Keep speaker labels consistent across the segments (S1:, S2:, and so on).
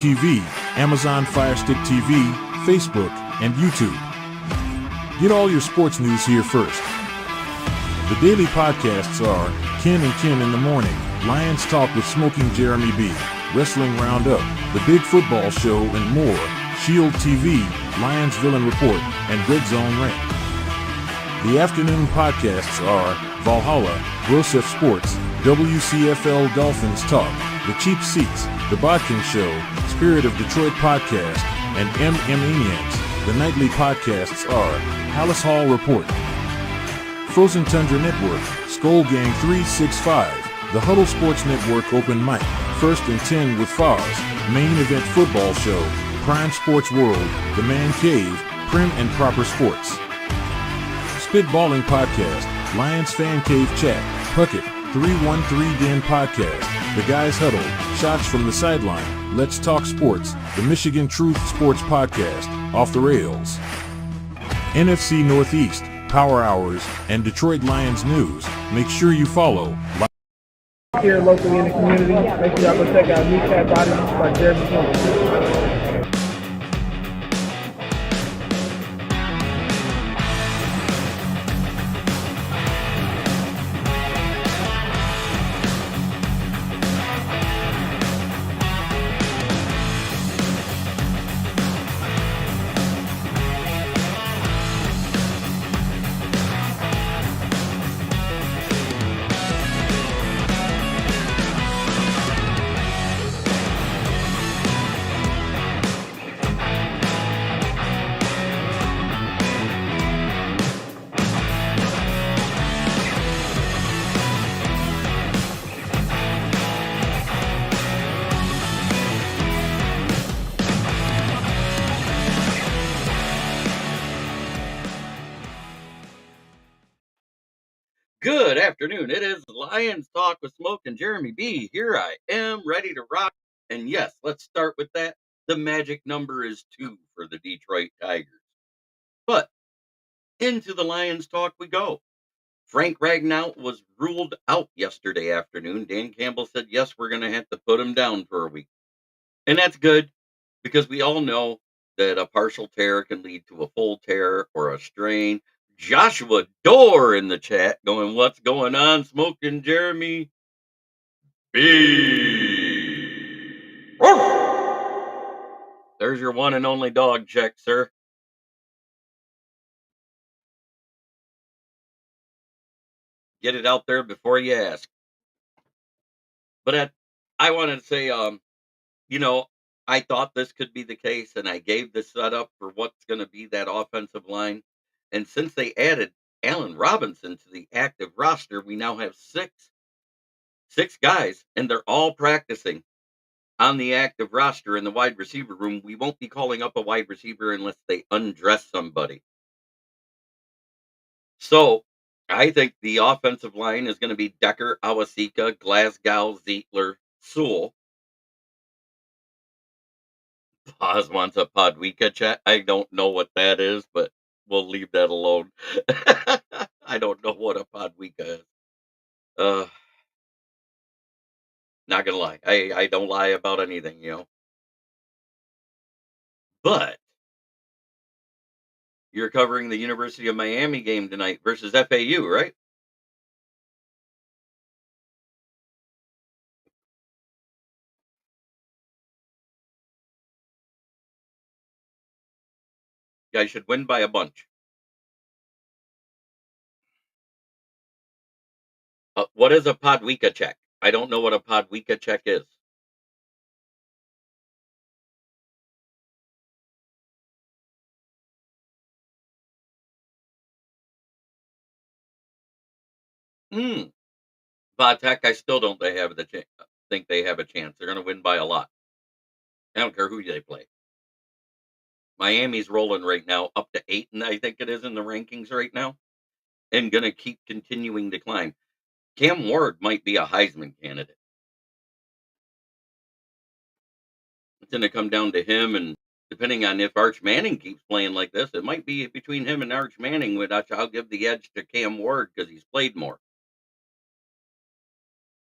S1: TV, Amazon Fire Stick TV, Facebook, and YouTube. Get all your sports news here first. The daily podcasts are Ken and Ken in the Morning, Lions Talk with Smoking Jeremy B, Wrestling Roundup, The Big Football Show, and more, Shield TV, Lions Villain Report, and Red Zone Rant. The afternoon podcasts are Valhalla, Grosef Sports, WCFL Dolphins Talk, The Cheap Seats, The Bodkin Show, Spirit of Detroit Podcast, and Maniacs. The nightly podcasts are Palace Hall Report, Frozen Tundra Network, Skull Gang 365, The Huddle Sports Network Open Mic, First and 10 with Foz, Main Event Football Show, Prime Sports World, The Man Cave, Prim and Proper Sports. Spitballing Podcast, Lions Fan Cave Chat, Puckett, 313 Den Podcast, The Guys Huddle, Shots from the Sideline, Let's Talk Sports, The Michigan Truth Sports Podcast, Off the Rails, NFC Northeast, Power Hours, and Detroit Lions News. Make sure you follow.
S2: Here locally in the community, make sure y'all go check out New Cat Body by Jeremy Jones.
S3: Good afternoon. It is Lions Talk with Smoke and Jeremy B. Here I am, ready to rock. And yes, let's start with that. The magic number is 2 for the Detroit Tigers. But into the Lions Talk we go. Frank Ragnow was ruled out yesterday afternoon. Dan Campbell said, yes, we're going to have to put him down for a week. And that's good because we all know that a partial tear can lead to a full tear or a strain. Joshua Dorr in the chat going, what's going on, Smoking Jeremy B? There's your one and only dog check, sir. Get it out there before you ask. But I wanted to say, I thought this could be the case, and I gave the setup for what's going to be that offensive line. And since they added Allen Robinson to the active roster, we now have six guys, and they're all practicing on the active roster in the wide receiver room. We won't be calling up a wide receiver unless they undress somebody. So I think the offensive line is going to be Decker, Awasika, Glasgow, Zietler, Sewell. Paz wants a Podwika chat. I don't know what that is, but we'll leave that alone. I don't know what a Podwika is. Not gonna lie. I don't lie about anything, But you're covering the University of Miami game tonight versus FAU, right? You guys should win by a bunch. What is a Podwika check? I don't know what a Podwika check is. Vodtech, I still don't think they have a chance. They're going to win by a lot. I don't care who they play. Miami's rolling right now up to 8, and I think it is in the rankings right now, and going to keep continuing to climb. Cam Ward might be a Heisman candidate. It's going to come down to him, and depending on if Arch Manning keeps playing like this, it might be between him and Arch Manning, which I'll give the edge to Cam Ward because he's played more.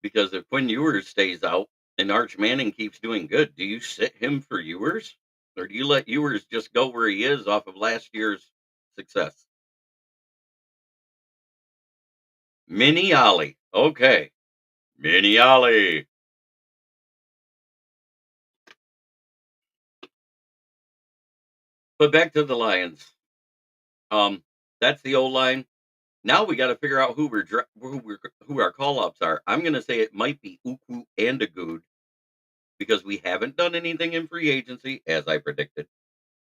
S3: Because if Quinn Ewers stays out, And Arch Manning keeps doing good. Do you sit him for Ewers? Or do you let Ewers just go where he is off of last year's success? Mini Ollie. Okay. Mini Ollie. But back to the Lions. That's the O line. Now we got to figure out who our call ups are. I'm going to say it might be Uku and Agood because we haven't done anything in free agency as I predicted.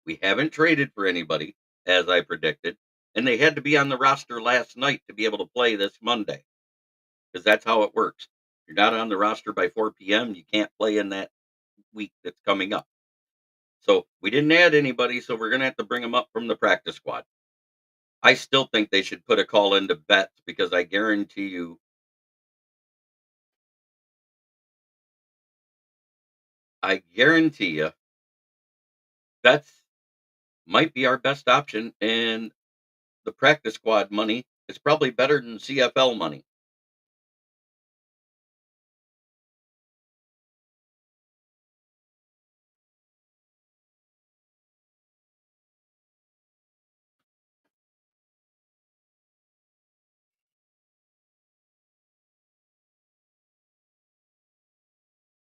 S3: We haven't traded for anybody as I predicted, and they had to be on the roster last night to be able to play this Monday because that's how it works. If you're not on the roster by 4 p.m., you can't play in that week that's coming up. So we didn't add anybody, so we're going to have to bring them up from the practice squad. I still think they should put a call into Betts because I guarantee you, Betts might be our best option, and the practice squad money is probably better than CFL money.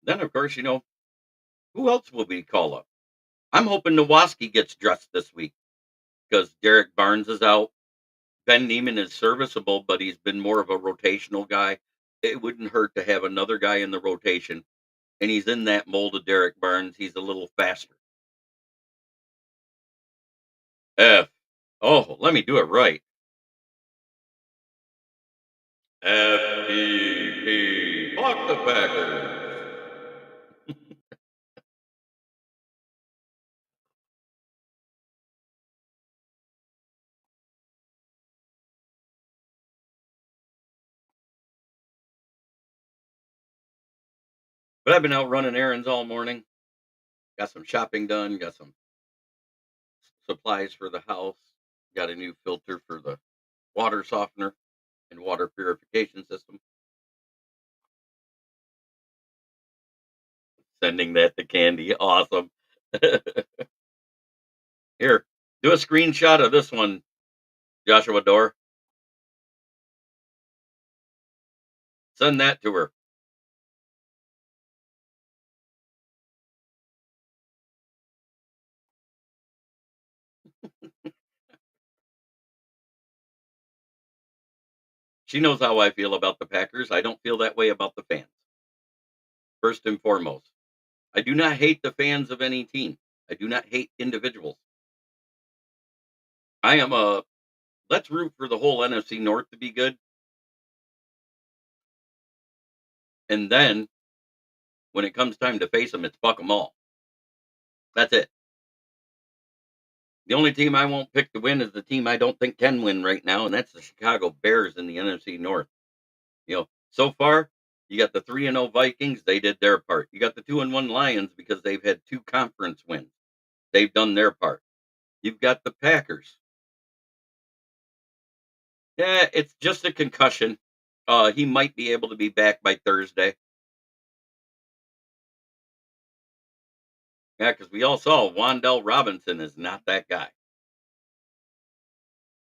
S3: Then, of course, who else will we call up? I'm hoping Nowoski gets dressed this week because Derek Barnes is out. Ben Neiman is serviceable, but he's been more of a rotational guy. It wouldn't hurt to have another guy in the rotation, and he's in that mold of Derek Barnes. He's a little faster. F. Oh, let me do it right. FPP. Fuck the Packers. But I've been out running errands all morning. Got some shopping done. Got some supplies for the house. Got a new filter for the water softener and water purification system. Sending that to Candy. Awesome. Here, do a screenshot of this one, Joshua Dorr. Send that to her. She knows how I feel about the Packers. I don't feel that way about the fans. First and foremost, I do not hate the fans of any team. I do not hate individuals. I am a let's root for the whole NFC North to be good. And then when it comes time to face them, it's fuck them all. That's it. The only team I won't pick to win is the team I don't think can win right now, and that's the Chicago Bears in the NFC North. So far, you got the 3-0 Vikings, they did their part. You got the 2-1 Lions because they've had 2 conference wins. They've done their part. You've got the Packers. Yeah, it's just a concussion. He might be able to be back by Thursday. Yeah, because we all saw Wandell Robinson is not that guy.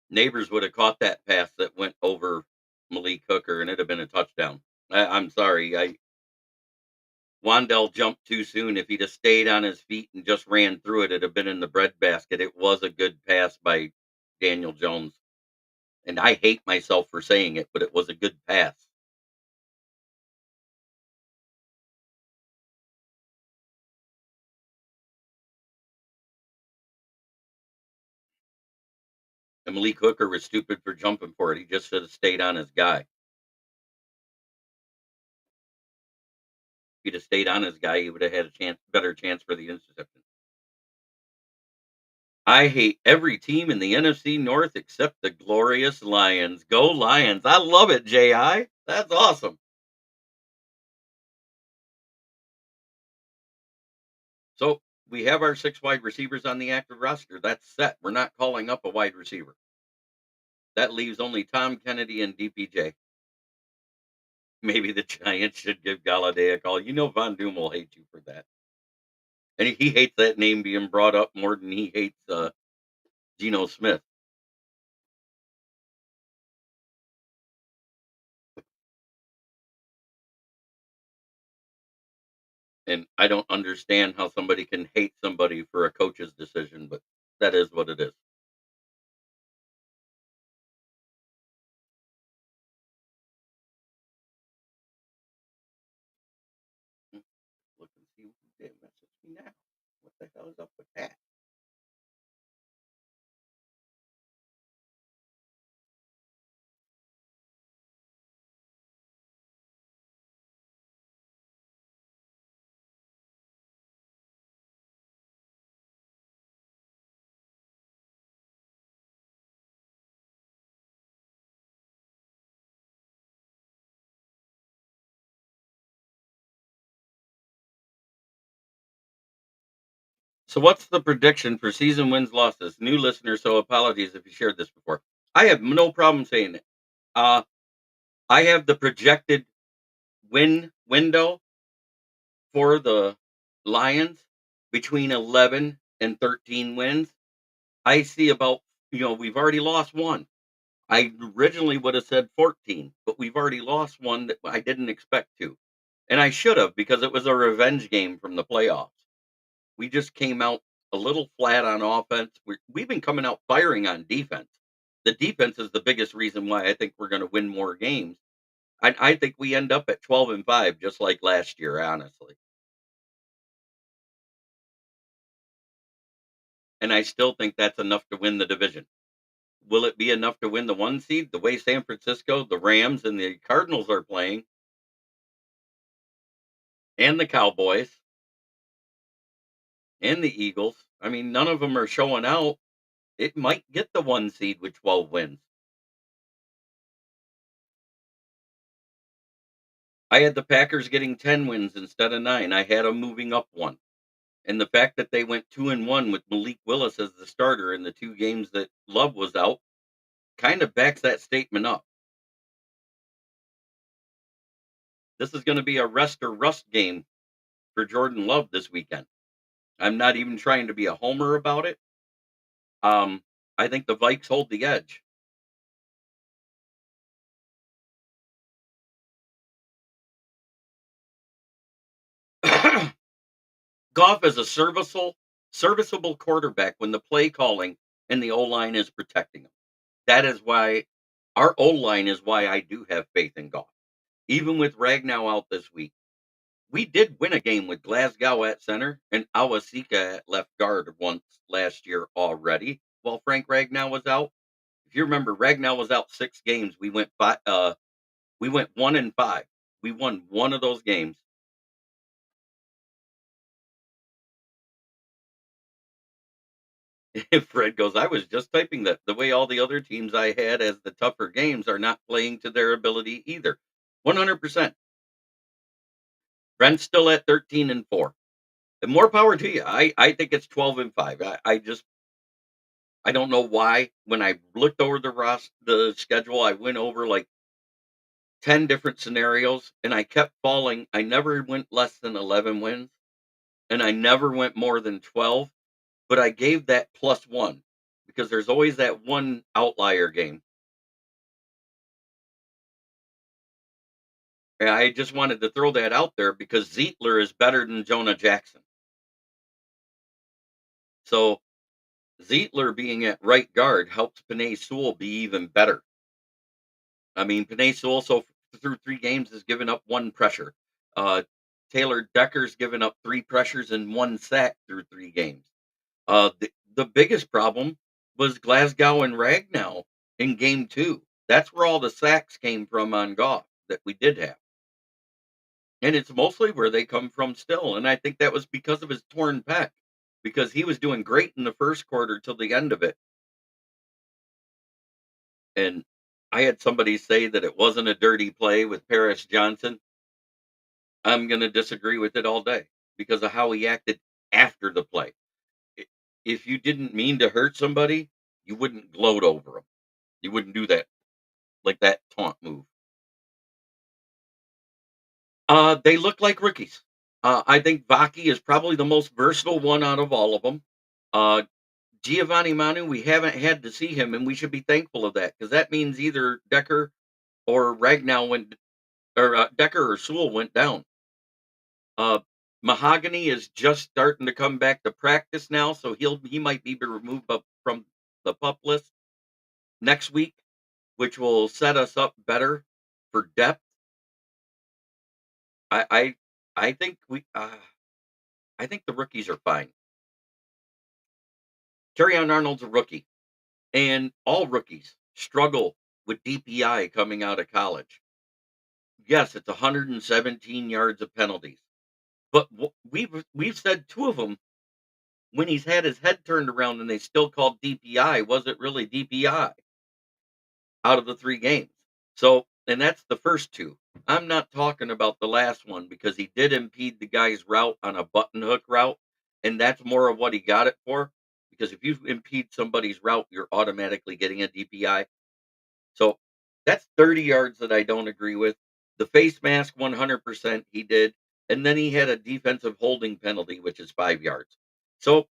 S3: Neighbors would have caught that pass that went over Malik Hooker, and it'd have been a touchdown. I'm sorry. Wandell jumped too soon. If he'd have stayed on his feet and just ran through it, it'd have been in the breadbasket. It was a good pass by Daniel Jones. And I hate myself for saying it, but it was a good pass. And Malik Hooker was stupid for jumping for it. He just should have stayed on his guy. If he'd have stayed on his guy, he would have had a better chance for the interception. I hate every team in the NFC North except the glorious Lions. Go Lions. I love it, J.I. That's awesome. So we have our 6 wide receivers on the active roster. That's set. We're not calling up a wide receiver. That leaves only Tom Kennedy and DPJ. Maybe the Giants should give Galladay a call. You know Von Doom will hate you for that. And he hates that name being brought up more than he hates Geno Smith. And I don't understand how somebody can hate somebody for a coach's decision, but that is what it is. Hmm, look and see who did message me now. What the hell is up with that? So what's the prediction for season wins losses? New listeners, so apologies if you shared this before. I have no problem saying it. Uh I have the projected win window for the Lions between 11 and 13 wins. I see about, we've already lost one. I originally would have said 14, but we've already lost one that I didn't expect to. And I should have because it was a revenge game from the playoffs. We just came out a little flat on offense. We've been coming out firing on defense. The defense is the biggest reason why I think we're going to win more games. I think we end up at 12-5, just like last year, honestly. And I still think that's enough to win the division. Will it be enough to win the one seed? The way San Francisco, the Rams, and the Cardinals are playing, and the Cowboys, and the Eagles. I mean, none of them are showing out. It might get the one seed with 12 wins. I had the Packers getting 10 wins instead of 9. I had them moving up one. And the fact that they went 2-1 with Malik Willis as the starter in the 2 games that Love was out kind of backs that statement up. This is going to be a rest or rust game for Jordan Love this weekend. I'm not even trying to be a homer about it. Um, I think the Vikes hold the edge. Goff is a serviceable quarterback when the play calling and the O line is protecting him. That is why our O line is why I do have faith in Goff. Even with Ragnow out this week, we did win a game with Glasgow at center and Awasika at left guard once last year already. While Frank Ragnow was out, if you remember, Ragnow was out 6 games. We went 1-5. We won one of those games. Fred goes, I was just typing that the way all the other teams I had as the tougher games are not playing to their ability either. 100%. Brent's still at 13-4. And more power to you. I think it's 12-5. I don't know why. When I looked over the schedule, I went over like 10 different scenarios and I kept falling. I never went less than 11 wins and I never went more than 12, but I gave that +1 because there's always that one outlier game. And I just wanted to throw that out there because Zietler is better than Jonah Jackson. So Zietler being at right guard helps Panay Sewell be even better. I mean, Panay Sewell through 3 games has given up 1 pressure. Uh, Taylor Decker's given up 3 pressures and 1 sack through 3 games. The biggest problem was Glasgow and Ragnow in game 2. That's where all the sacks came from on Goff that we did have. And it's mostly where they come from still, and I think that was because of his torn pec, because he was doing great in the first quarter till the end of it, and I had somebody say that it wasn't a dirty play with Paris Johnson. I'm gonna disagree with it all day because of how he acted after the play. I If you didn't mean to hurt somebody, you wouldn't gloat over them. You wouldn't do that, like that taunt move. They look like rookies. I think Vaki is probably the most versatile one out of all of them. Uh, Giovanni Manu, we haven't had to see him, and we should be thankful of that because that means either Decker or Ragnow went, or Decker or Sewell went down. Uh, Mahogany is just starting to come back to practice now, so he might be removed up from the pup list next week, which will set us up better for depth. I I, I think I think the rookies are fine. Terrion Arnold's a rookie, and all rookies struggle with DPI coming out of college. Yes, it's 117 yards of penalties, but we've said two of them when he's had his head turned around and they still called DPI wasn't really DPI out of the 3 games. So, and that's the first two. I'm not talking about the last one because he did impede the guy's route on a button hook route, and that's more of what he got it for. Because if you impede somebody's route, you're automatically getting a DPI. So that's 30 yards that I don't agree with. The face mask, 100% he did. And then he had a defensive holding penalty, which is 5 yards. So,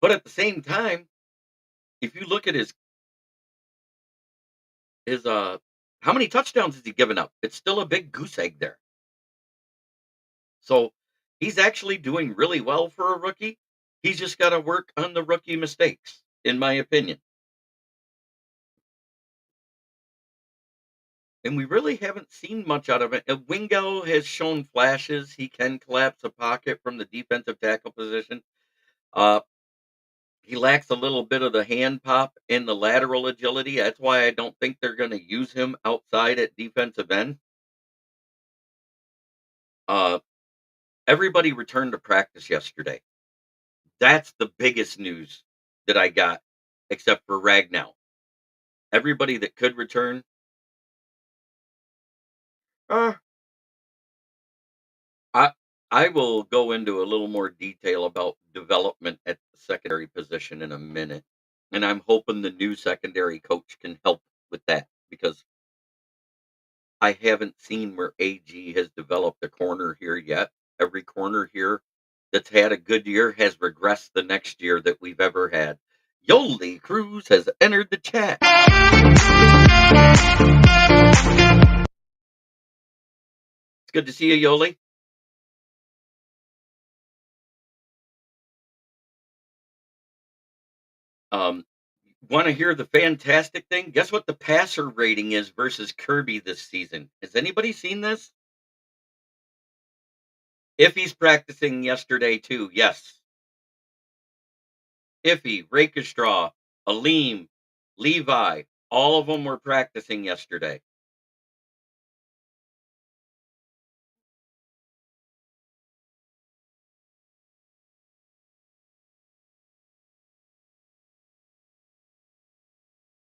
S3: but at the same time, if you look at his how many touchdowns has he given up? It's still a big goose egg there. So he's actually doing really well for a rookie. He's just got to work on the rookie mistakes, in my opinion. And we really haven't seen much out of it. And Wingo has shown flashes. He can collapse a pocket from the defensive tackle position. Uh, he lacks a little bit of the hand pop and the lateral agility. That's why I don't think they're going to use him outside at defensive end. Uh, Everybody returned to practice yesterday. That's the biggest news that I got, except for Ragnow. Everybody that could return. Uh, I I will go into a little more detail about development at the secondary position in a minute, and I'm hoping the new secondary coach can help with that because I haven't seen where AG has developed a corner here yet. Every corner here that's had a good year has regressed the next year that we've ever had. Yoli Cruz has entered the chat. It's good to see you, Yoli. Um, Want to hear the fantastic thing? Guess what the passer rating is versus Kirby this season? Has anybody seen this? Iffy's practicing yesterday too. Yes. Iffy, Rakestraw, Alim, Levi, all of them were practicing yesterday.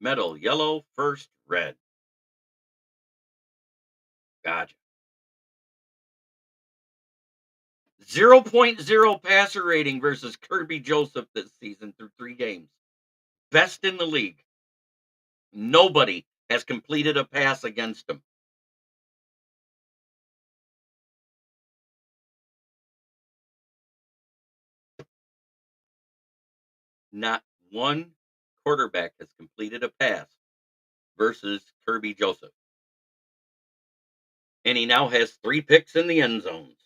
S3: Metal, yellow, first, red. Gotcha. 0.0 passer rating versus Kirby Joseph this season through 3 games. Best in the league. Nobody has completed a pass against him. Not one quarterback has completed a pass versus Kirby Joseph. And he now has 3 picks in the end zones.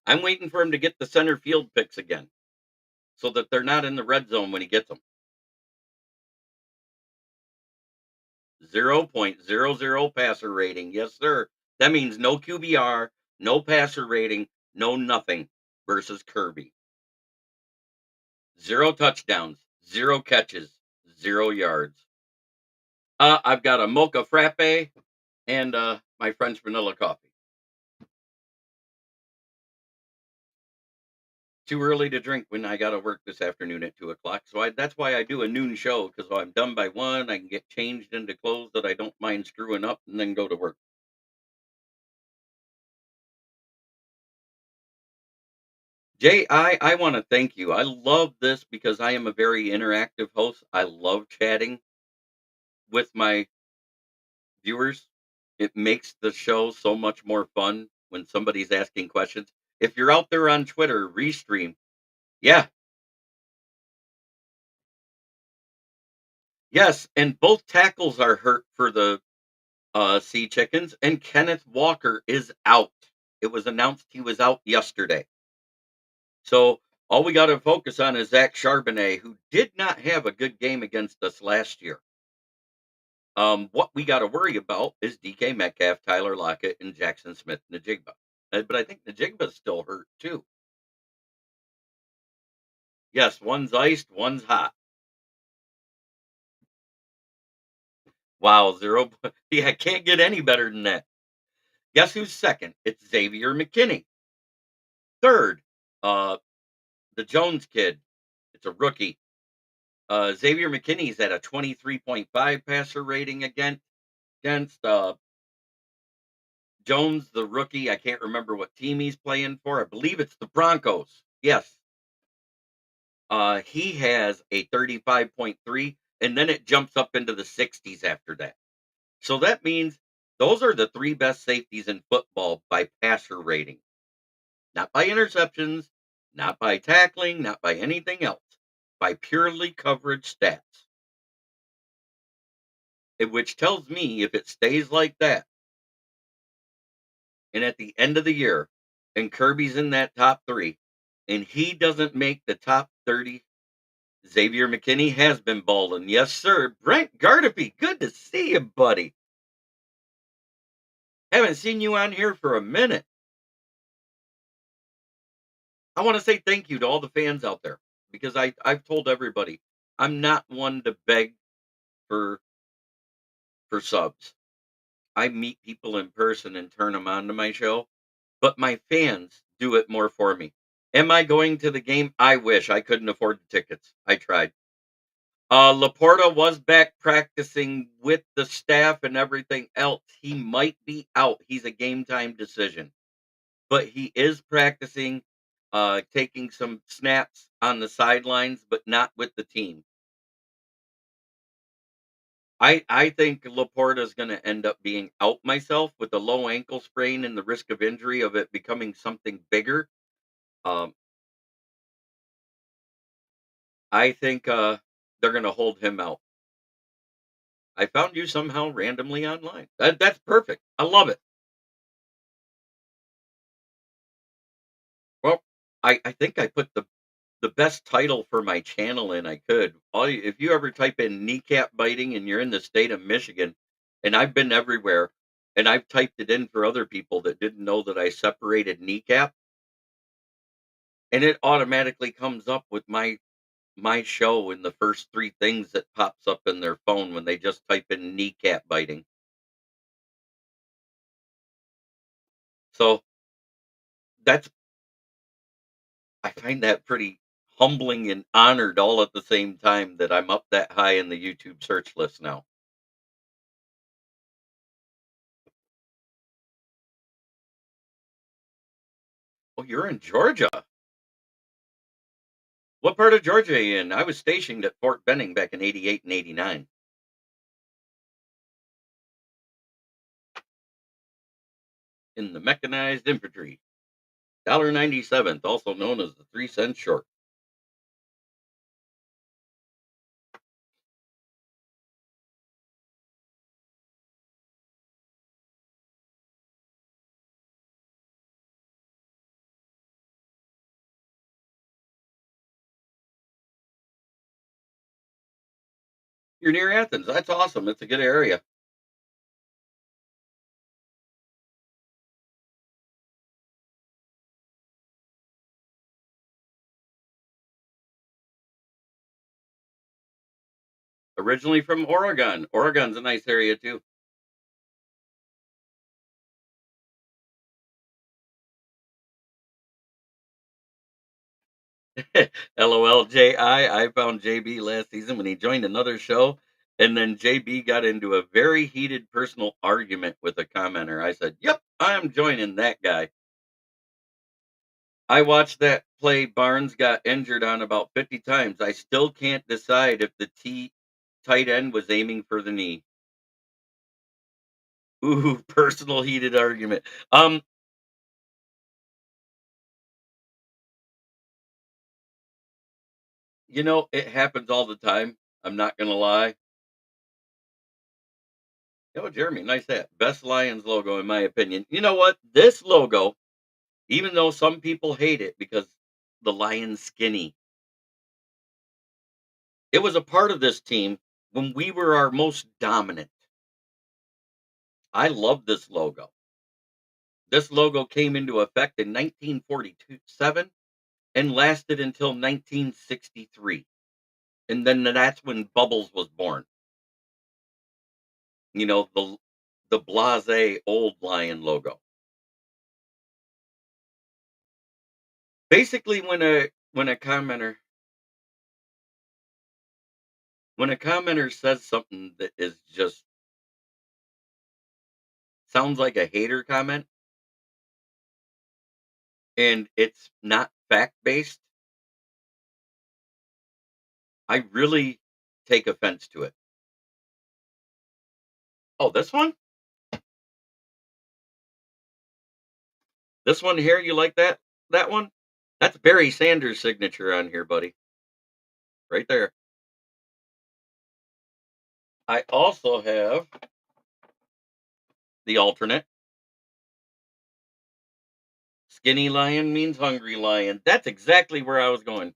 S3: I'm waiting for him to get the center field picks again so that they're not in the red zone when he gets them. 0.00 passer rating. Yes, sir. That means no QBR, no passer rating, no nothing versus Kirby. 0 touchdowns, 0 catches, 0 yards. I've got a mocha frappe and my French vanilla coffee. Too early to drink when I got to work this afternoon at 2 o'clock. So that's why I do a noon show because I'm done by 1. I can get changed into clothes that I don't mind screwing up and then go to work. Jay, I want to thank you. I love this because I am a very interactive host. I love chatting with my viewers It makes the show so much more fun when somebody's asking questions. If you're out there on Twitter, restream. Yeah, yes, and both tackles are hurt for the Sea Chickens, and Kenneth Walker is out. It was announced he was out yesterday. So all we got to focus on is Zach Charbonnet, who did not have a good game against us last year. What we got to worry about is DK Metcalf, Tyler Lockett, and Jackson Smith Najigba. But I think Najigba's still hurt too. Yes, one's iced, one's hot. Wow, zero. Yeah, can't get any better than that. Guess who's second? It's Xavier McKinney. Third, uh, the Jones kid. It's a rookie. Xavier McKinney's at a 23.5 passer rating against Jones, the rookie. I can't remember what team he's playing for. I believe it's the Broncos. Yes. He has a 35.3, and then it jumps up into the 60s after that. So that means those are the three best safeties in football by passer rating, not by interceptions, not by tackling, not by anything else, by purely coverage stats. Which tells me if it stays like that, and at the end of the year, and Kirby's in that top three, and he doesn't make the top 30, Xavier McKinney has been balling. Yes, sir. Brent Gardepy, good to see you, buddy. Haven't seen you on here for a minute. I want to say thank you to all the fans out there because I've told everybody I'm not one to beg for subs. I meet people in person and turn them on to my show, but my fans do it more for me. Am I going to the game? I wish I couldn't afford the tickets. I tried. Laporta was back practicing with the staff and everything else. He might be out. He's a game time decision, but he is practicing, taking some snaps on the sidelines, but not with the team. I think Laporta is going to end up being out myself with a low ankle sprain and the risk of injury of it becoming something bigger. Um, I think they're going to hold him out. I found you somehow randomly online. That's perfect. I love it. Well, I think I put the best title for my channel in I could. If you ever type in kneecap biting and you're in the state of Michigan, and I've been everywhere, and I've typed it in for other people that didn't know that I separated kneecap, and it automatically comes up with my show in the first three things that pops up in their phone when they just type in kneecap biting. So that's I find that pretty humbling and honored all at the same time that I'm up that high in the YouTube search list now. Oh, you're in Georgia. What part of Georgia are you in? I was stationed at Fort Benning back in '88 and '89 in the mechanized infantry. $1.97th, also known as the 3 cent short. You're near Athens. That's awesome. It's a good area. Originally from Oregon. Oregon's a nice area too. LOL JI. I found JB last season when he joined another show. And then JB got into a very heated personal argument with a commenter. I said, "Yep, I'm joining that guy." I watched that play Barnes got injured on about 50 times. I still can't decide if the tight end was aiming for the knee. Ooh, personal heated argument. It happens all the time. I'm not gonna lie. Jeremy, nice hat. Best Lions logo in my opinion. You know what? This logo, even though some people hate it because the lion's skinny, it was a part of this team when we were our most dominant. I love this logo. This logo came into effect in 1947 and lasted until 1963. And then that's when Bubbles was born. The blase old lion logo. Basically, when a commenter says something that is just sounds like a hater comment and it's not fact based, I really take offense to it. Oh, this one? This one here, you like that one? That's Barry Sanders' signature on here, buddy. Right there. I also have the alternate. Skinny lion means hungry lion. That's exactly where I was going.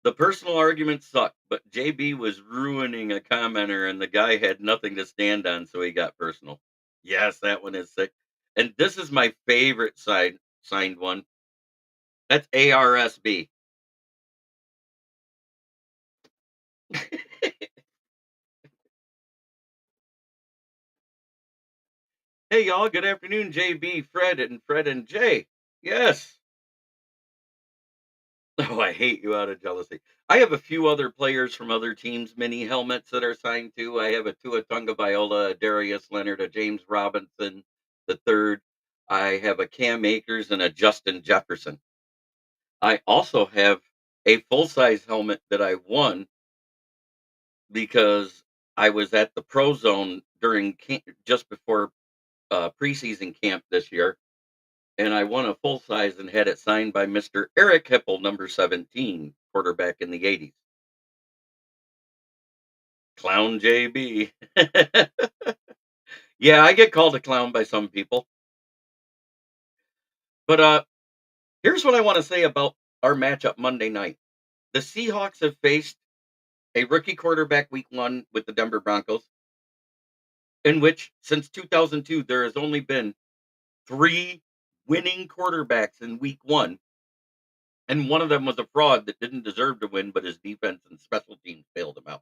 S3: The personal argument sucked, but JB was ruining a commenter and the guy had nothing to stand on, so he got personal. Yes, that one is sick. And this is my favorite signed one. That's ARSB. Hey y'all, good afternoon, JB, Fred and Jay. Yes. Oh, I hate you out of jealousy. I have a few other players from other teams' mini helmets that are signed too. I have a Tua Viola, a Darius Leonard, a James Robinson the third. I have a Cam Akers and a Justin Jefferson. I also have a full size helmet that I won because I was at the Pro Zone during just before preseason camp this year, and I won a full size and had it signed by Mr. Eric Hipple, number 17, quarterback in the 80s. Clown JB. Yeah, I get called a clown by some people. But here's what I want to say about our matchup Monday night. The Seahawks have faced a rookie quarterback week 1 with the Denver Broncos, in which since 2002 there has only been 3 winning quarterbacks in week 1, and one of them was a fraud that didn't deserve to win, but his defense and special teams bailed him out.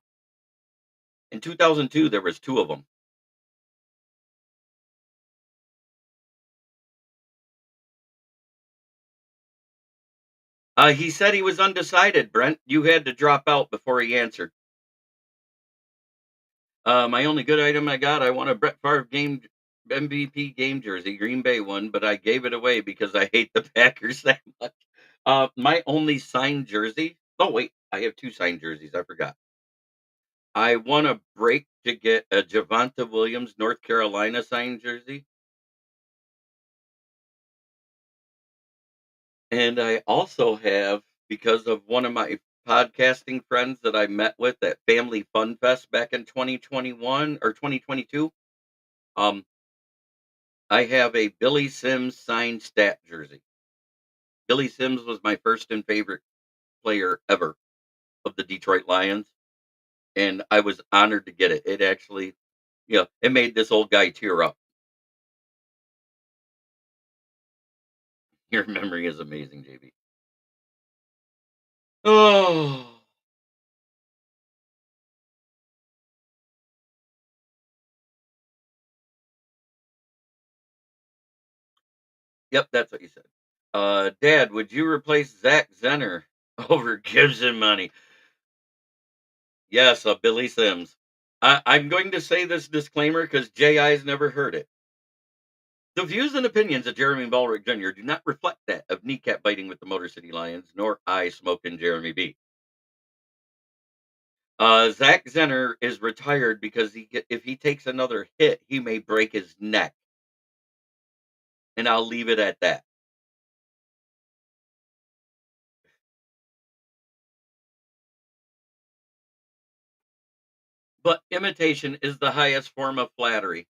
S3: In 2002 there was 2 of them. He said he was undecided, Brent. You had to drop out before he answered. My only good item I won a Brett Favre game MVP game jersey, Green Bay one, but I gave it away because I hate the Packers that much. My only signed jersey. Oh wait, I have 2 signed jerseys. I forgot. I won a break to get a Javonte Williams North Carolina signed jersey, and I also have, because of one of my podcasting friends that I met with at Family Fun Fest back in 2021 or 2022. Um, I have a Billy Sims signed stat jersey. Billy Sims was my first and favorite player ever of the Detroit Lions, and I was honored to get it. It actually, it made this old guy tear up. Your memory is amazing, JB. Oh, yep, that's what you said. Dad, would you replace Zach Zenner over Gibson money? Yes, Billy Sims. I'm going to say this disclaimer because JI's never heard it. The views and opinions of Jeremy Ballrick Jr. do not reflect that of Kneecap Biting with the Motor City Lions, nor I Smoking Jeremy B. Zach Zenner is retired because if he takes another hit, he may break his neck. And I'll leave it at that. But imitation is the highest form of flattery.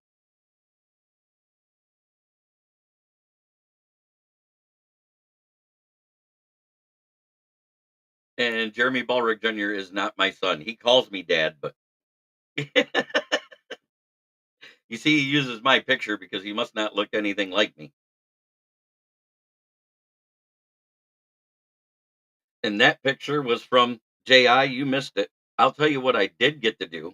S3: And Jeremy Ballrick Jr. is not my son. He calls me dad, but you see, he uses my picture because he must not look anything like me. And that picture was from JI. You missed it. I'll tell you what I did get to do.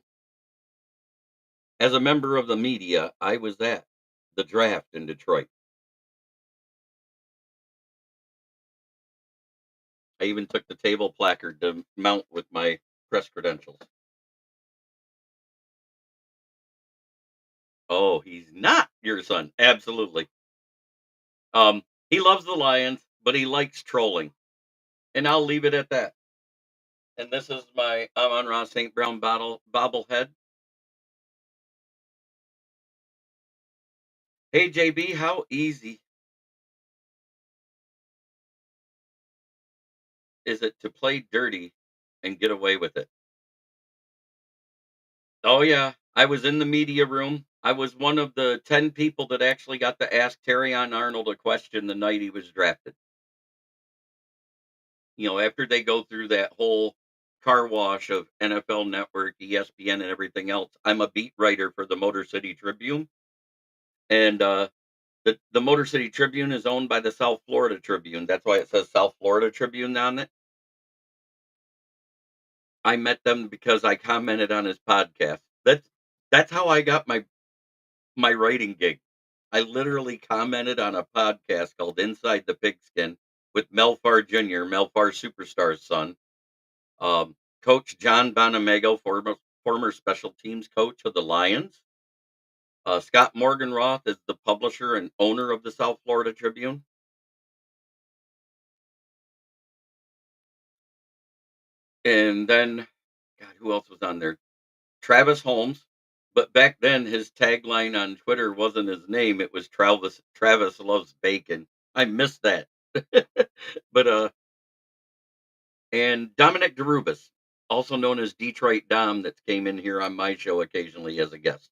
S3: As a member of the media, I was at the draft in Detroit. I even took the table placard to mount with my press credentials. Oh, he's not your son. Absolutely. He loves the Lions, but he likes trolling. And I'll leave it at that. And this is my Amon-Ra St. Brown bobblehead. Hey JB, how easy is it to play dirty and get away with it? Oh yeah, I was in the media room. I was one of the 10 people that actually got to ask Terrion Arnold a question the night he was drafted. After they go through that whole car wash of NFL Network, ESPN, and everything else, I'm a beat writer for the Motor City Tribune. And the Motor City Tribune is owned by the South Florida Tribune. That's why it says South Florida Tribune on it. I met them because I commented on his podcast. That's how I got my writing gig. I literally commented on a podcast called Inside the Pigskin with Melfar Jr., Melfar Superstar's son, Coach John Bonamego, former special teams coach of the Lions. Scott Morganroth is the publisher and owner of the South Florida Tribune. And then, God, who else was on there? Travis Holmes. But back then, his tagline on Twitter wasn't his name. It was Travis loves bacon. I missed that. But and Dominic DeRubis, also known as Detroit Dom, that came in here on my show occasionally as a guest.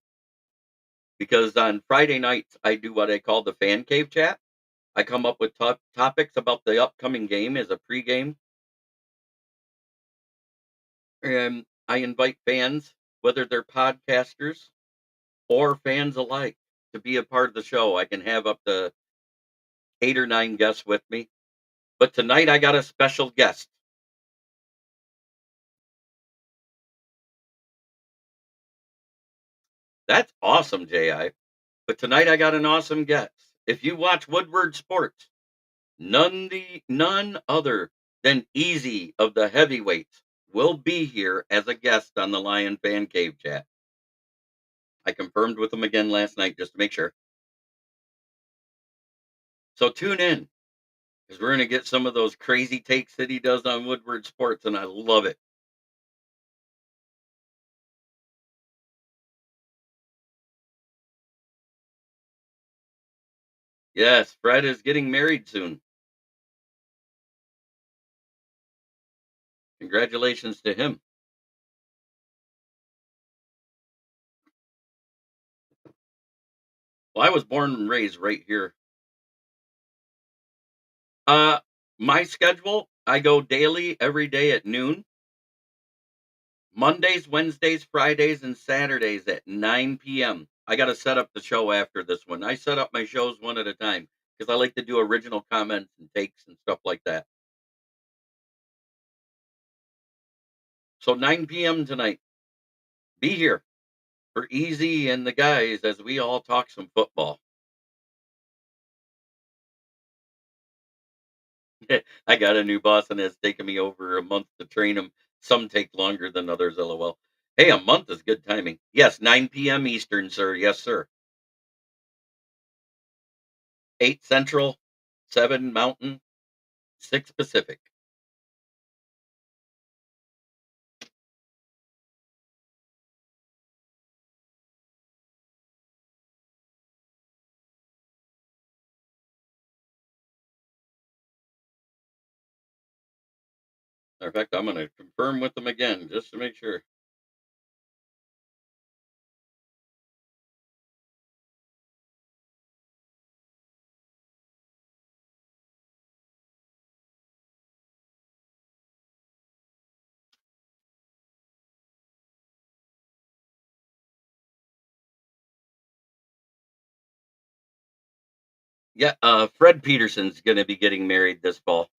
S3: Because on Friday nights, I do what I call the fan cave chat. I come up with topics about the upcoming game as a pregame, and I invite fans, whether they're podcasters or fans alike, to be a part of the show. I can have up to 8 or 9 guests with me. But tonight I got a special guest. That's awesome, Ji. But tonight I got an awesome guest. If you watch Woodward Sports, none other than Easy of the Heavyweights will be here as a guest on the Lion Fan Cave chat. I confirmed with him again last night just to make sure. So tune in, because we're going to get some of those crazy takes that he does on Woodward Sports, and I love it. Yes, Fred is getting married soon. Congratulations to him. Well, I was born and raised right here. Uh, my schedule, I go daily every day at noon. Mondays, Wednesdays, Fridays, and Saturdays at 9 p.m. I got to set up the show after this one. I set up my shows one at a time because I like to do original comments and takes and stuff like that. So 9 p.m. tonight, be here for Easy and the guys as we all talk some football. I got a new boss and it's taken me over a month to train him. Some take longer than others, lol. Hey, a month is good timing. Yes, 9 p.m. Eastern, sir. Yes, sir. 8 Central, 7 Mountain, 6 Pacific. Matter of fact, I'm gonna confirm with them again just to make sure. Yeah, Fred Peterson's gonna be getting married this fall.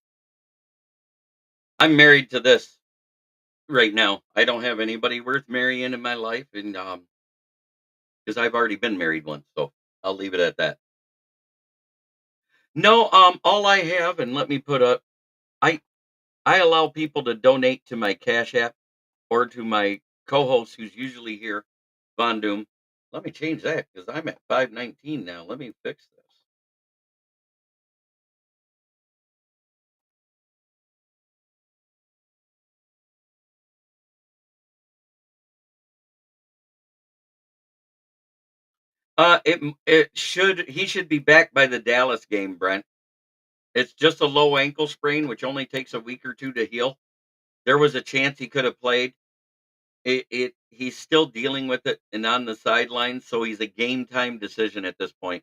S3: I'm married to this right now. I don't have anybody worth marrying in my life, and because I've already been married once, so I'll leave it at that. No, all I have, and let me put up, I I allow people to donate to my Cash App or to my co-host who's usually here, Von Doom. Let me change that because I'm at 519 now. Let me fix this. It should he should be back by the Dallas game, Brent. It's just a low ankle sprain, which only takes a week or two to heal. There was a chance he could have played. It he's still dealing with it and on the sidelines, so he's a game time decision at this point.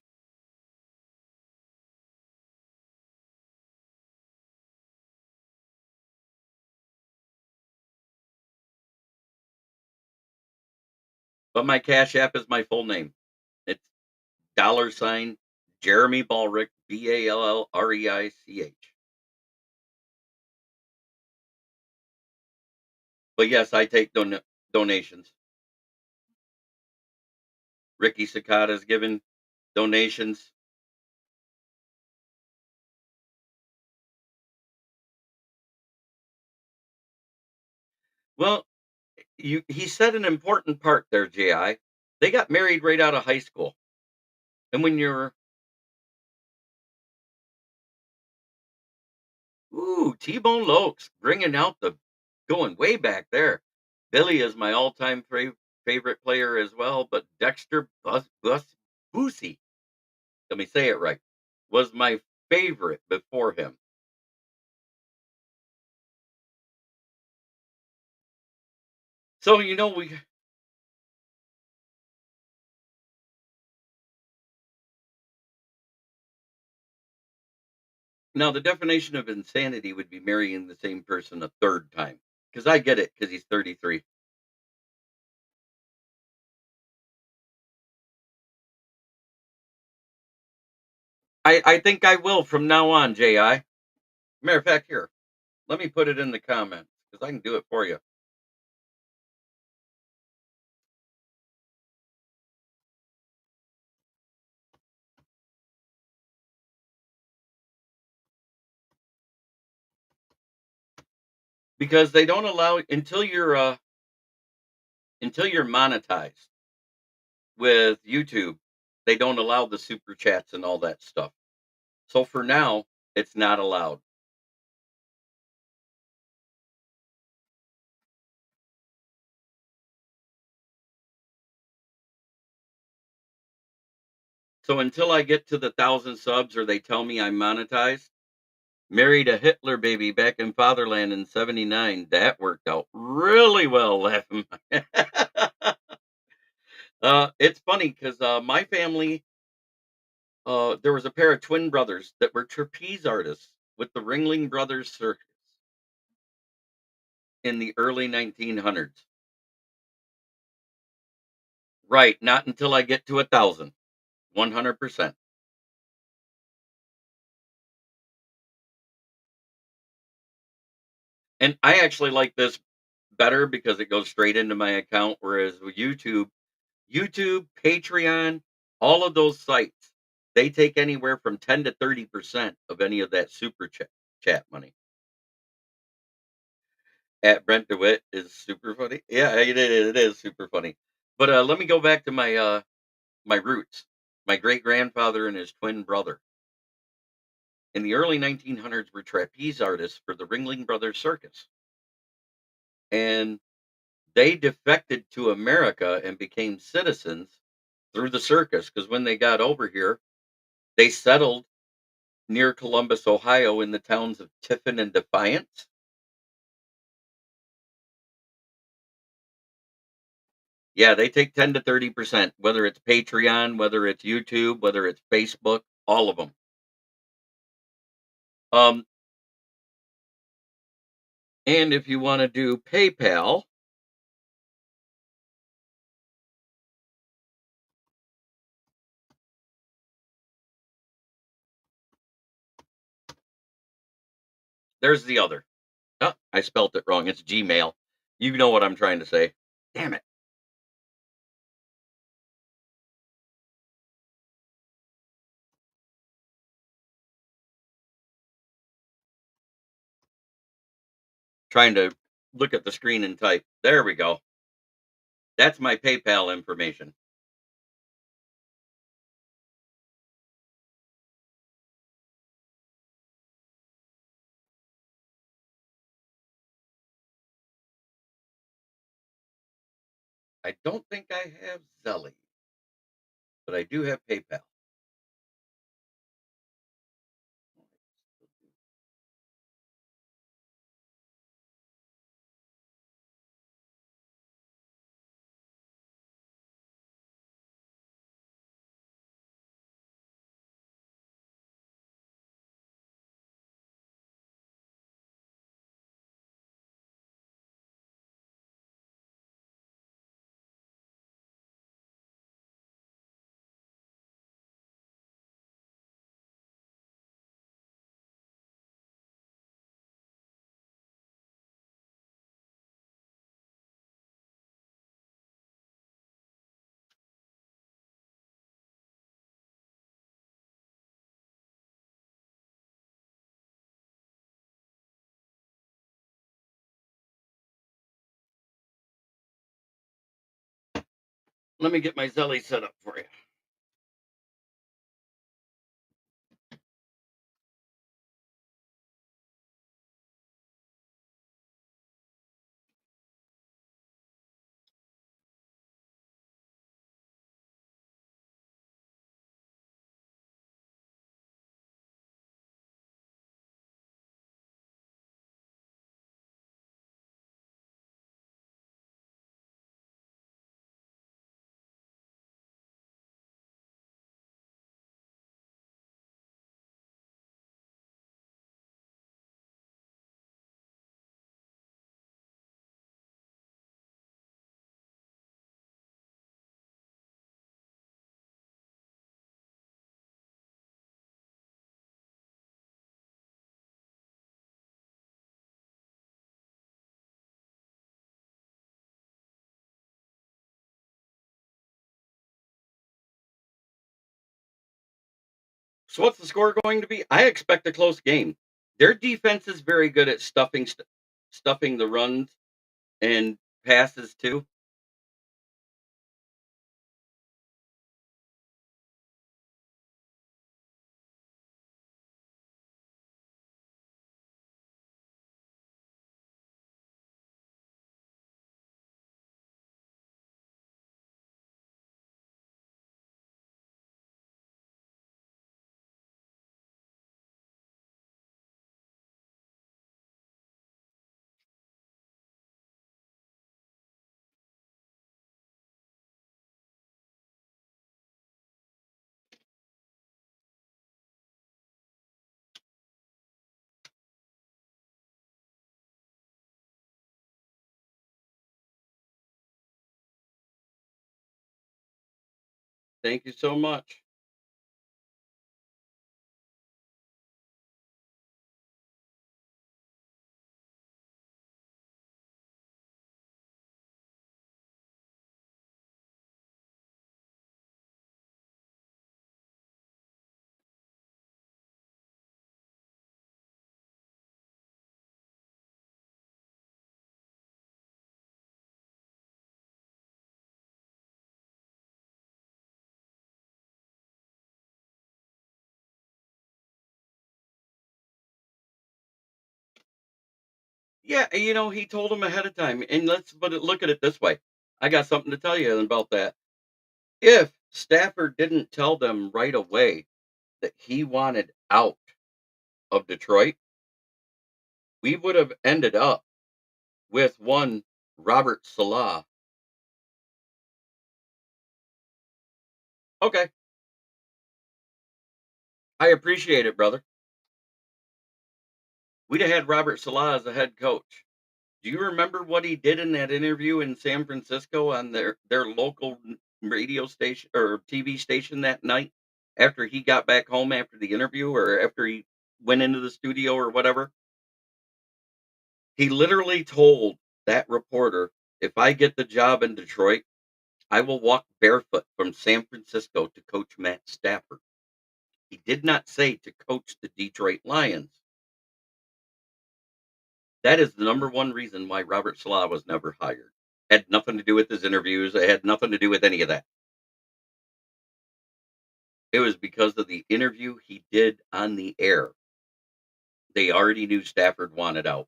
S3: But my Cash App is my full name. It's dollar sign Jeremy Ballrick, Ballreich. But yes, I take donations. Ricky Sakata's given donations. Well, he said an important part there, Ji. They got married right out of high school, and when you're T-Bone Lokes bringing out the going way back there. Billy is my all-time favorite player as well, but Dexter Bus Boosie, let me say it right, was my favorite before him. So we now the definition of insanity would be marrying the same person a third time. Because I get it, because he's 33. I think I will from now on, Ji. Matter of fact, here, let me put it in the comments because I can do it for you. Because they don't allow until you're monetized with YouTube, they don't allow the super chats and all that stuff. So for now, it's not allowed. So until I get to the 1,000 subs or they tell me I'm monetized, married a Hitler baby back in fatherland in '79. That worked out really well, laughing. It's funny because my family, there was a pair of twin brothers that were trapeze artists with the Ringling Brothers Circus in the early 1900s. Right, not until I get to 1,000. 100%. And I actually like this better because it goes straight into my account, whereas with YouTube, Patreon, all of those sites, they take anywhere from 10 to 30% of any of that super chat money. At Brent DeWitt is super funny. Yeah, it is super funny. But let me go back to my roots. My great grandfather and his twin brother. in the early 1900s were trapeze artists for the Ringling Brothers Circus. And they defected to America and became citizens through the circus because when they got over here, they settled near Columbus, Ohio, in the towns of Tiffin and Defiance. Yeah, they take 10 to 30%, whether it's Patreon, whether it's YouTube, whether it's Facebook, all of them. And if you want to do PayPal, there's the other. Oh, I spelt it wrong. It's Gmail. You know what I'm trying to say. Damn it. Trying to look at the screen and type. There we go. That's my PayPal information. I don't think I have Zelly, but I do have PayPal. Let me get my Zelly set up for you. So what's the score going to be? I expect a close game. Their defense is very good at stuffing the runs and passes too. Thank you so much. Yeah, he told him ahead of time. And look at it this way. I got something to tell you about that. If Stafford didn't tell them right away that he wanted out of Detroit, we would have ended up with one Robert Salah. Okay, I appreciate it, brother. We'd have had Robert Salah as a head coach. Do you remember what he did in that interview in San Francisco on their local radio station or TV station that night after he got back home after the interview or after he went into the studio or whatever? He literally told that reporter, "If I get the job in Detroit, I will walk barefoot from San Francisco to coach Matt Stafford." He did not say to coach the Detroit Lions. That is the number one reason why Robert Salah was never hired. Had nothing to do with his interviews. It had nothing to do with any of that. It was because of the interview he did on the air. They already knew Stafford wanted out,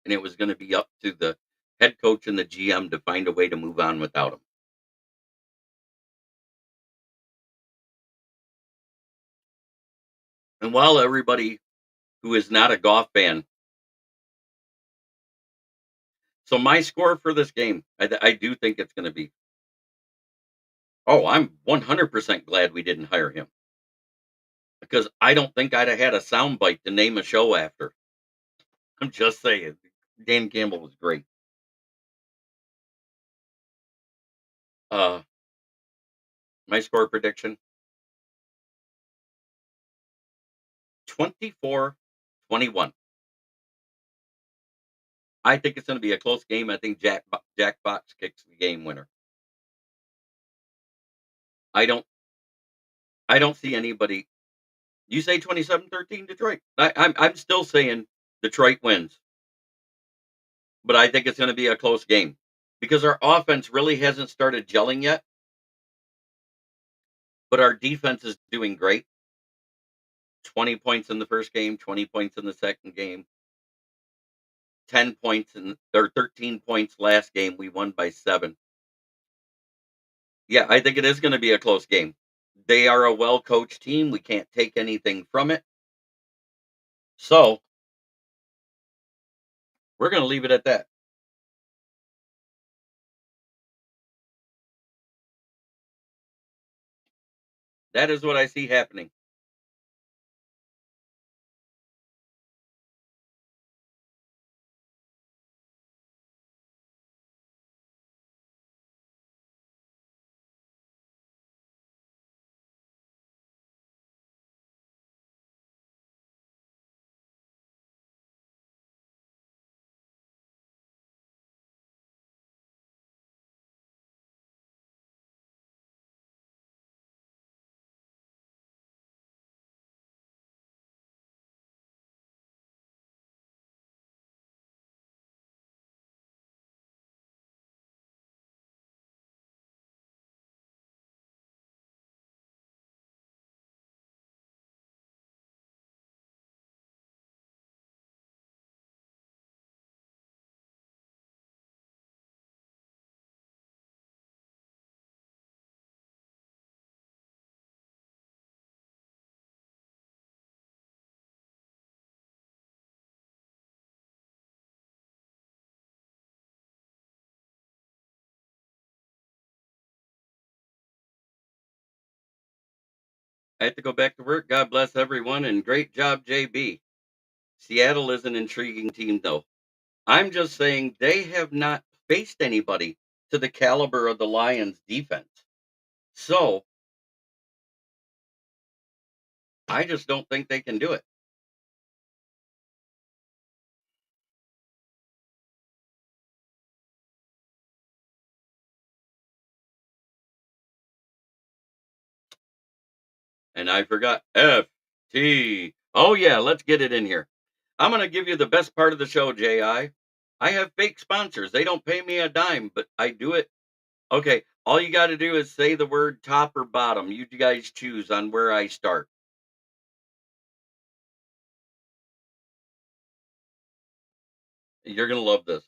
S3: and it was going to be up to the head coach and the GM to find a way to move on without him. And while everybody who is not a golf fan, so my score for this game, I do think it's going to be. Oh, I'm 100% glad we didn't hire him because I don't think I'd have had a soundbite to name a show after. I'm just saying, Dan Campbell was great. Uh, my score prediction 24-21. I think it's going to be a close game. I think Jack Fox kicks the game winner. I don't I don't see anybody. You say 27-13 Detroit. I'm still saying Detroit wins, but I think it's going to be a close game because our offense really hasn't started gelling yet, but our defense is doing great. 20 points in the first game, 20 points in the second game, 10 points or 13 points last game. We won by 7. Yeah, I think it is going to be a close game. They are a well coached team. We can't take anything from it. So we're going to leave it at that. That is what I see happening. I have to go back to work. God bless everyone and great job, JB. Seattle is an intriguing team, though. I'm just saying they have not faced anybody to the caliber of the Lions defense. So I just don't think they can do it. And I forgot FT. Oh, yeah, let's get it in here. I'm going to give you the best part of the show, JI. I have fake sponsors. They don't pay me a dime, but I do it. Okay, all you got to do is say the word top or bottom. You guys choose on where I start. You're gonna love this.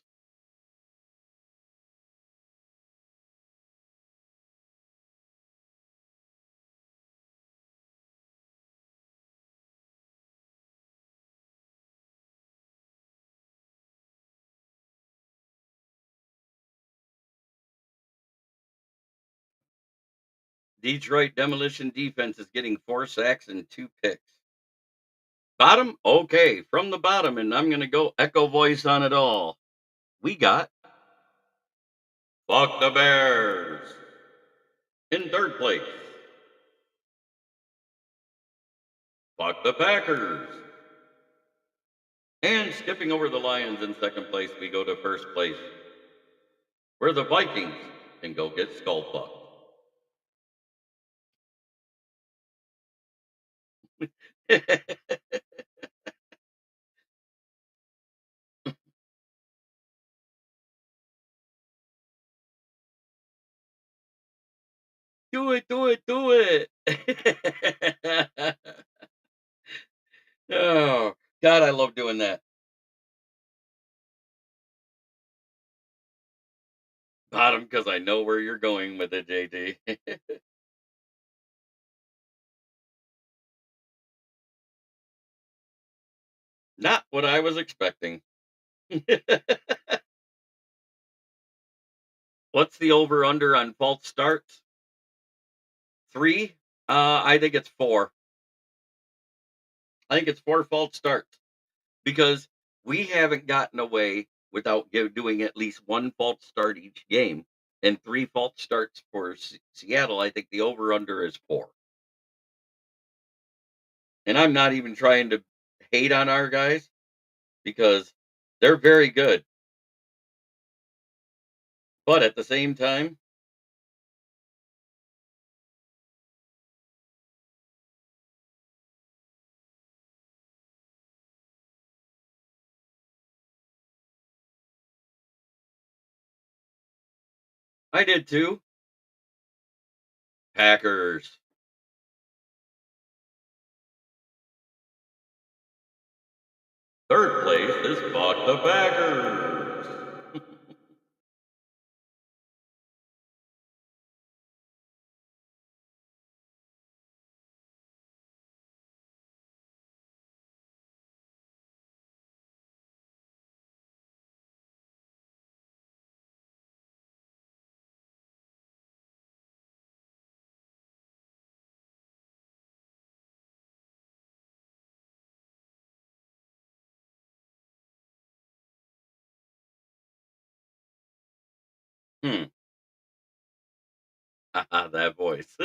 S3: Detroit Demolition Defense is getting 4 sacks and 2 picks. Bottom? Okay, from the bottom, and I'm gonna go echo voice on it all. We got Fuck the Bears in third place. Fuck the Packers. And skipping over the Lions in second place, we go to first place, where the Vikings can go get skull fucked. Do it, do it, do it. Oh, God, I love doing that. Bottom, because I know where you're going with it, JD. Not what I was expecting. What's the over under on false starts? 3? I think it's 4. I think it's 4 false starts because we haven't gotten away without doing at least 1 false start each game, and 3 false starts for Seattle. I think the over under is 4. And I'm not even trying to hate on our guys because they're very good. But at the same time, I did too. Packers. Third place is fuck the Packers. Hmm. That voice.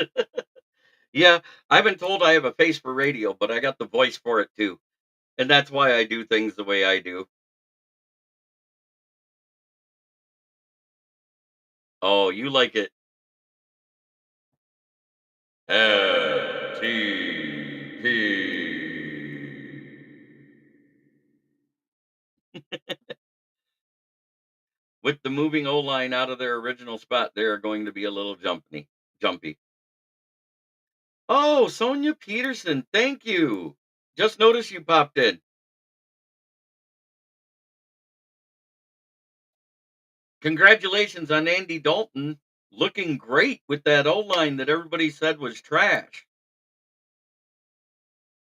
S3: Yeah, I've been told I have a face for radio, but I got the voice for it too. And that's why I do things the way I do. Oh, you like it. FTP. With the moving O line out of their original spot, they are going to be a little jumpy. Oh, Sonia Peterson, thank you. Just noticed you popped in. Congratulations on Andy Dalton looking great with that O line that everybody said was trash.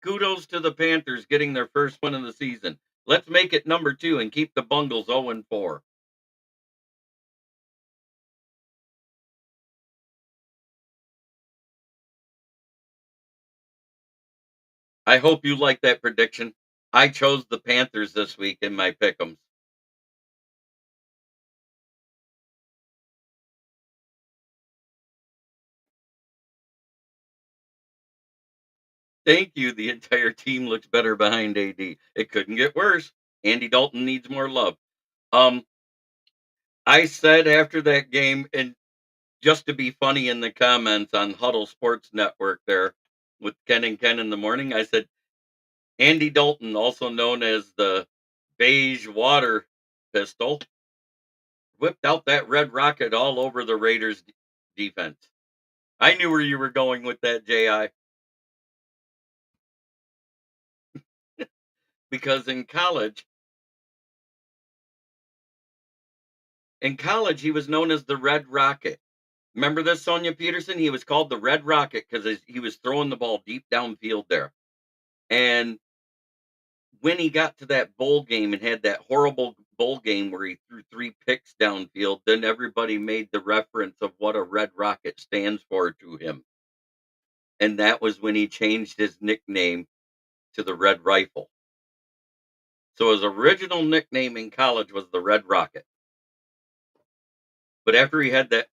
S3: Kudos to the Panthers getting their first win of the season. Let's make it number 2 and keep the Bungles 0-4. I hope you like that prediction. I chose the Panthers this week in my pick'ems. Thank you. The entire team looks better behind AD. It couldn't get worse. Andy Dalton needs more love. Um, I said after that game, and just to be funny in the comments on Huddle Sports Network there with Ken and Ken in the morning, I said Andy Dalton, also known as the beige water pistol, whipped out that red rocket all over the Raiders defense. I knew where you were going with that, JI, because in college, In college, he was known as the Red Rocket. Remember this, Sonia Peterson? He was called the Red Rocket because he was throwing the ball deep downfield there. And when he got to that bowl game and had that horrible bowl game where he threw 3 picks downfield, then everybody made the reference of what a Red Rocket stands for to him. And that was when he changed his nickname to the Red Rifle. So his original nickname in college was the Red Rocket. But after he had that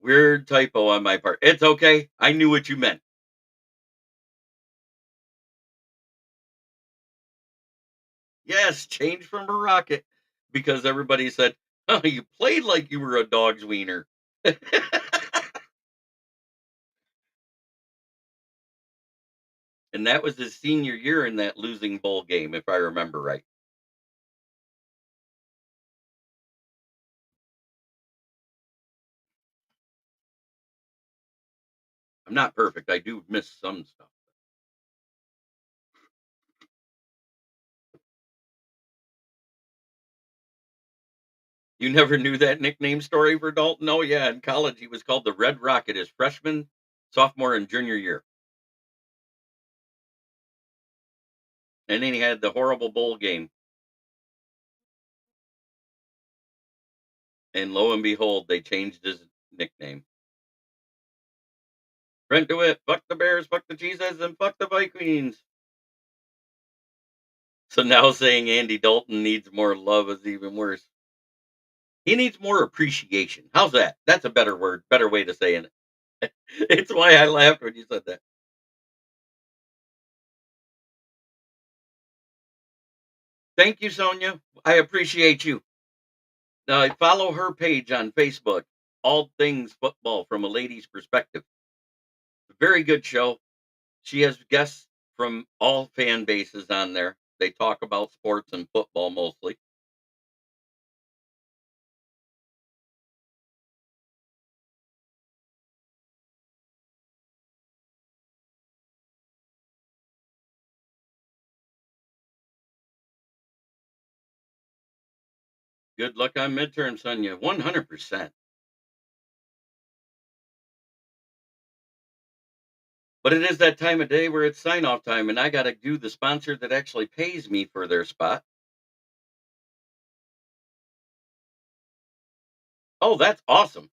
S3: weird typo on my part, it's okay. I knew what you meant. Yes, change from a rocket because everybody said, "Oh, you played like you were a dog's wiener." And that was his senior year in that losing bowl game, if I remember right. I'm not perfect. I do miss some stuff. You never knew that nickname story for Dalton? Oh, yeah. In college, he was called the Red Rocket his freshman, sophomore, and junior year. And then he had the horrible bowl game. And lo and behold, they changed his nickname. Brent DeWitt, fuck the Bears, fuck the Jesus, and fuck the Vikings. So now saying Andy Dalton needs more love is even worse. He needs more appreciation. How's that? That's a better word, better way to say it. It's why I laughed when you said that. Thank you, Sonia. I appreciate you. Follow her page on Facebook, All Things Football from a Lady's Perspective. Very good show. She has guests from all fan bases on there. They talk about sports and football mostly. Good luck on midterm, Sonia. 100%. But it is that time of day where it's sign off time, and I got to do the sponsor that actually pays me for their spot. Oh, that's awesome.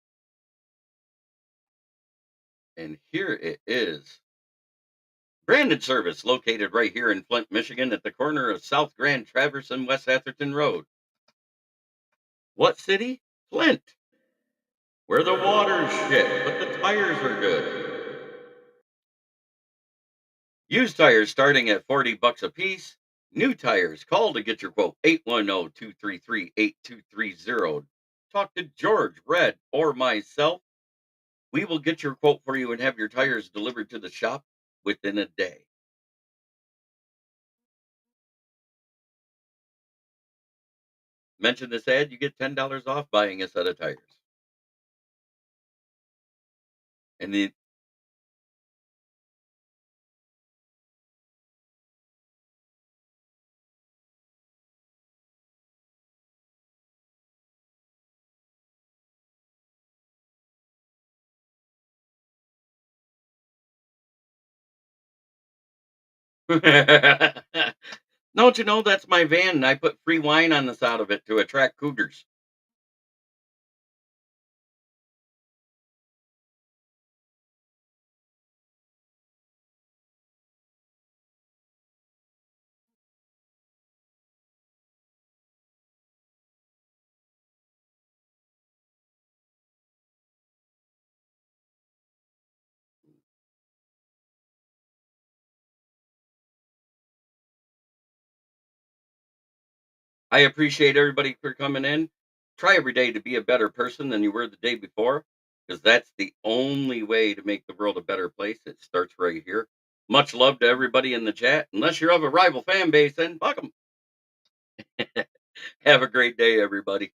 S3: And here it is. Branded service located right here in Flint, Michigan at the corner of South Grand Traverse and West Atherton Road. What city? Flint, where the water's shit, but the tires are good. Used tires starting at 40 bucks a piece. New tires, call to get your quote 810-233-8230. Talk to George, Red, or myself. We will get your quote for you and have your tires delivered to the shop within a day. Mention this ad, you get $10 off buying a set of tires. And the don't you know that's my van and I put free wine on the side of it to attract cougars. I appreciate everybody for coming in. Try every day to be a better person than you were the day before, because that's the only way to make the world a better place. It starts right here. Much love to everybody in the chat. Unless you're of a rival fan base, then fuck them. Have a great day, everybody.